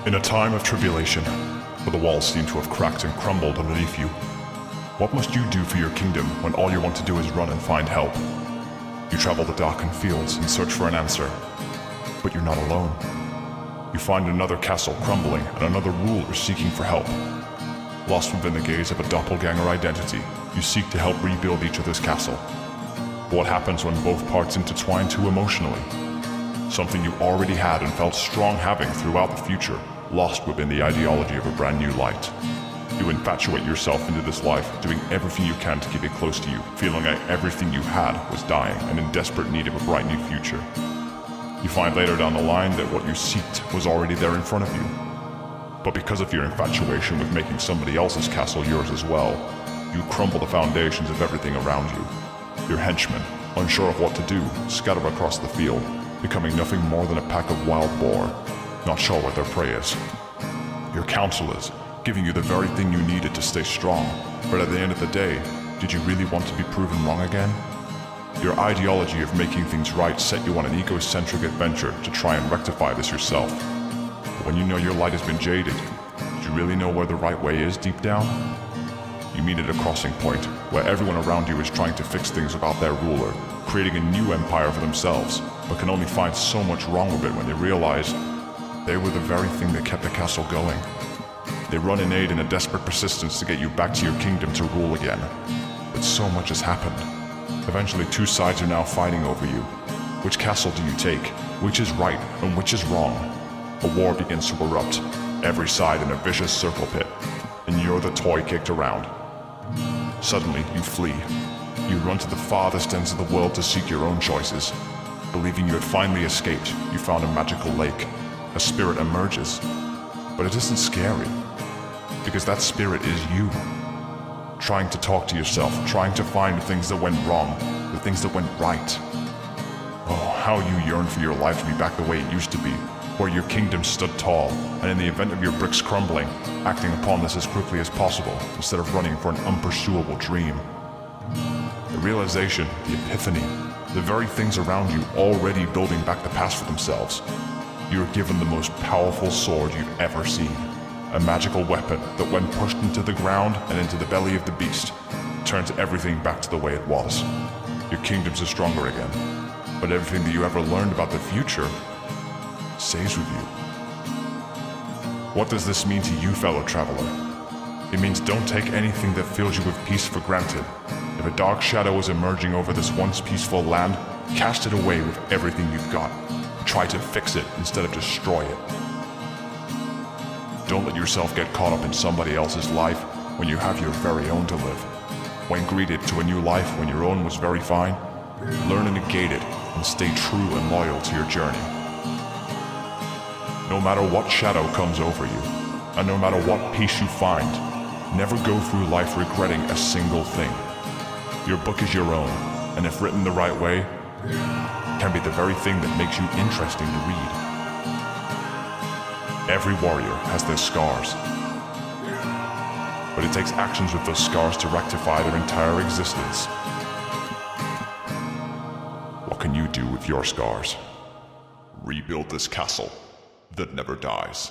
In a time of tribulation, where the walls seem to have cracked and crumbled underneath you, what must you do for your kingdom when all you want to do is run and find help? You travel the darkened fields and search for an answer, but you're not alone. You find another castle crumbling and another ruler seeking for help. Lost within the gaze of a doppelganger identity, you seek to help rebuild each other's castle. What happens when both parts intertwine too emotionally? Something you already had and felt strong having throughout the future, lost within the ideology of a brand new light. You infatuate yourself into this life, doing everything you can to keep it close to you, feeling like everything you had was dying and in desperate need of a bright new future. You find later down the line that what you sought was already there in front of you. But because of your infatuation with making somebody else's castle yours as well, you crumble the foundations of everything around you. Your henchmen, unsure of what to do, scatter across the field, becoming nothing more than a pack of wild boar, not sure what their prey is. Your counselors, giving you the very thing you needed to stay strong, but at the end of the day, did you really want to be proven wrong again? Your ideology of making things right set you on an egocentric adventure to try and rectify this yourself. But when you know your light has been jaded, do you really know where the right way is deep down? You meet at a crossing point, where everyone around you is trying to fix things about their ruler, creating a new empire for themselves, but can only find so much wrong with it when they realize they were the very thing that kept the castle going. They run in aid in a desperate persistence to get you back to your kingdom to rule again. But so much has happened. Eventually, two sides are now fighting over you. Which castle do you take? Which is right and which is wrong? A war begins to erupt, every side in a vicious circle pit, and you're the toy kicked around. Suddenly, you flee. You run to the farthest ends of the world to seek your own choices. Believing you had finally escaped, you found a magical lake. A spirit emerges. But it isn't scary, because that spirit is you. Trying to talk to yourself, trying to find the things that went wrong, the things that went right. Oh, how you yearn for your life to be back the way it used to be, where your kingdom stood tall, and in the event of your bricks crumbling, acting upon this as quickly as possible, instead of running for an unpursuable dream. The realization, the epiphany, the very things around you already building back the past for themselves. You are given the most powerful sword you've ever seen. A magical weapon that when pushed into the ground and into the belly of the beast, turns everything back to the way it was. Your kingdoms are stronger again, but everything that you ever learned about the future stays with you. What does this mean to you, fellow traveler? It means don't take anything that fills you with peace for granted. If a dark shadow is emerging over this once peaceful land, cast it away with everything you've got. Try to fix it instead of destroy it. Don't let yourself get caught up in somebody else's life when you have your very own to live. When greeted to a new life when your own was very fine, learn to negate it and stay true and loyal to your journey. No matter what shadow comes over you, and no matter what peace you find, never go through life regretting a single thing. Your book is your own, and if written the right way, can be the very thing that makes you interesting to read. Every warrior has their scars, but it takes actions with those scars to rectify their entire existence. What can you do with your scars? Rebuild this castle that never dies.